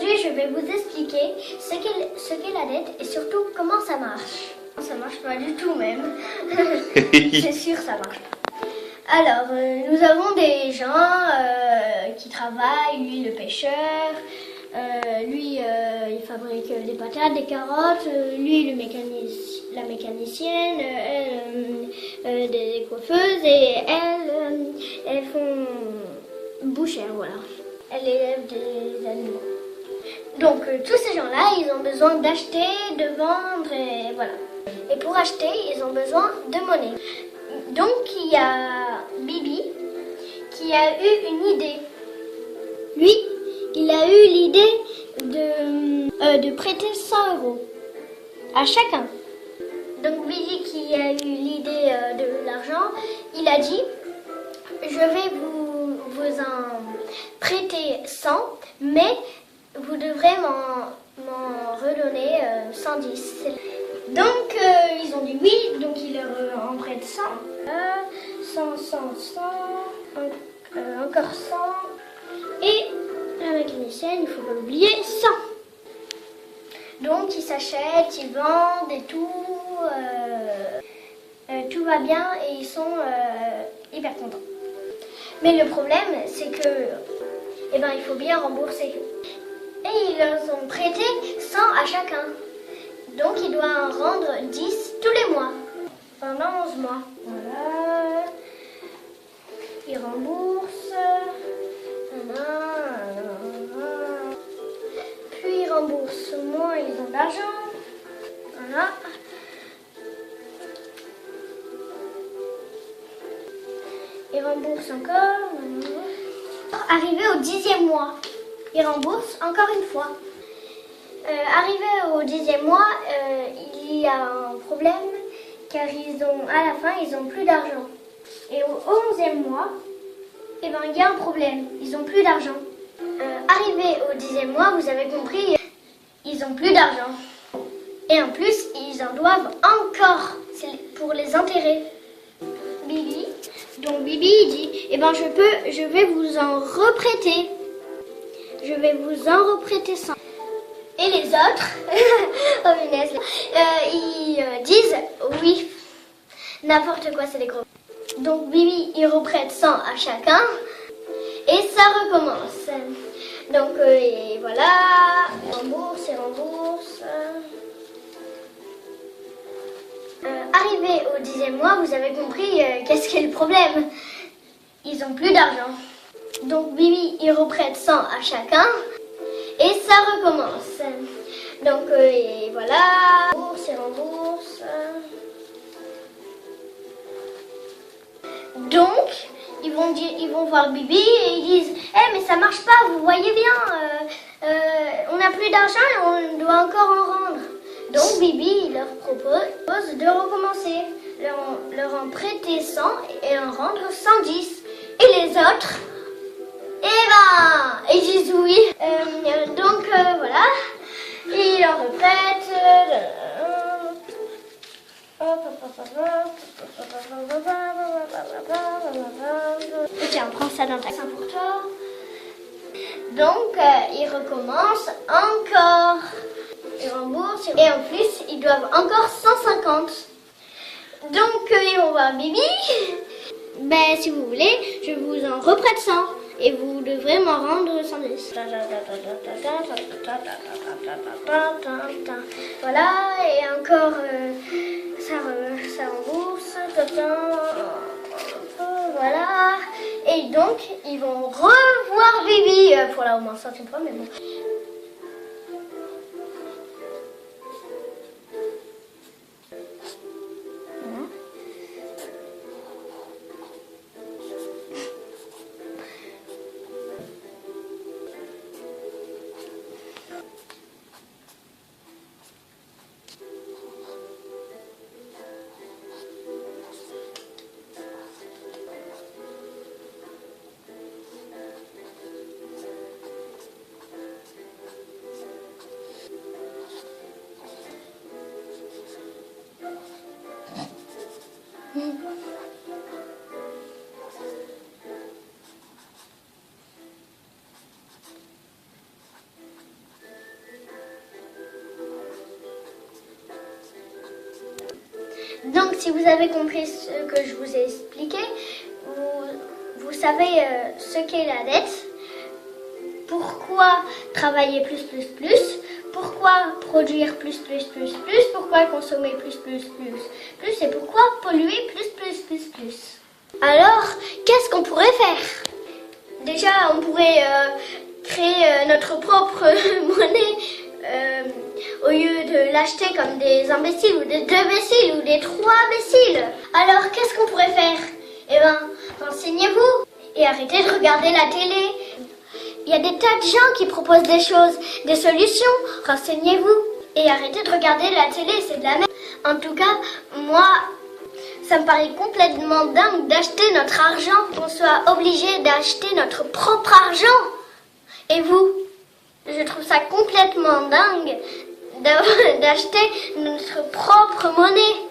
Aujourd'hui, je vais vous expliquer ce qu'est la dette et surtout comment ça marche. Ça marche pas du tout même. C'est sûr, ça marche pas. Alors, nous avons des gens qui travaillent, lui le pêcheur, lui il fabrique des patates, des carottes, lui la mécanicienne, elle des coiffeuses et elles font bouchère, voilà. Elle élève des animaux. Donc tous ces gens-là, ils ont besoin d'acheter, de vendre et voilà. Et pour acheter, ils ont besoin de monnaie. Donc il y a Bibi qui a eu une idée. Lui, il a eu l'idée de prêter 100 € à chacun. Donc Bibi qui a eu l'idée de l'argent, il a dit je vais vous en prêter 100, mais vous devrez m'en redonner 110. Donc ils ont dit oui, donc il leur en prête 100. 100, encore 100. Et la mécanicienne, il ne faut pas oublier 100. Donc ils s'achètent, ils vendent et tout. Tout va bien et ils sont hyper contents. Mais le problème, c'est que il faut bien rembourser. Et ils leur ont prêté 100 à chacun. Donc il doit en rendre 10 tous les mois, pendant 11 mois. Voilà. Il rembourse. Puis il rembourse moins ils ont d'argent. Voilà. Il rembourse encore. Arrivé au 10e mois, il rembourse encore une fois. Arrivé au 10e mois, il y a un problème car à la fin, ils n'ont plus d'argent. Et au 11e mois, il y a un problème, ils n'ont plus d'argent. Arrivé au 10e mois, vous avez compris, ils n'ont plus d'argent. Et en plus, ils en doivent encore, c'est pour les intérêts. Bibi, donc Bibi il dit, je vais vous en reprêter. Je vais vous en reprêter 100. Et les autres, oh punaise, ils disent oui, n'importe quoi, c'est des gros. Donc Bibi, il reprête 100 à chacun et ça recommence. Donc et voilà, il rembourse. Arrivé au 10e mois, vous avez compris qu'est-ce qu'est le problème. Ils n'ont plus d'argent. Donc Bibi, il reprête 100 à chacun. Et ça recommence. Donc et voilà, rembourse. Donc ils vont voir Bibi et ils disent mais ça marche pas, vous voyez bien, on n'a plus d'argent et on doit encore en rendre. Donc Bibi il leur propose de recommencer, leur en prêter 100 et en rendre 110. Et les autres ils disent oui. Donc voilà, il en reprête. Et tiens, prends ça dans ta main pour toi. Donc ils recommencent encore. Ils remboursent et en plus ils doivent encore 150. Donc ils vont voir Bibi. Si vous voulez, je vous en reprête 100. Et vous devrez m'en rendre 110. Voilà, et encore ça rembourse. Voilà. Et donc, ils vont revoir Bibi pour la au moins 100 fois, mais bon. si vous avez compris ce que je vous ai expliqué, vous savez ce qu'est la dette, pourquoi travailler plus, pourquoi produire plus, pourquoi consommer plus, et pourquoi polluer plus. Alors, qu'est-ce qu'on pourrait faire? Déjà, on pourrait créer notre propre monnaie au lieu de l'acheter comme des imbéciles ou des 2 imbéciles ou des 3 imbéciles. Alors, qu'est-ce qu'on pourrait faire? Eh bien, renseignez-vous et arrêtez de regarder la télé. Il y a des tas de gens qui proposent des choses, des solutions. Renseignez-vous et arrêtez de regarder la télé, c'est de la merde. En tout cas, moi, ça me paraît complètement dingue d'acheter notre argent, qu'on soit obligé d'acheter notre propre argent. Et vous? Je trouve ça complètement dingue d'acheter notre propre monnaie.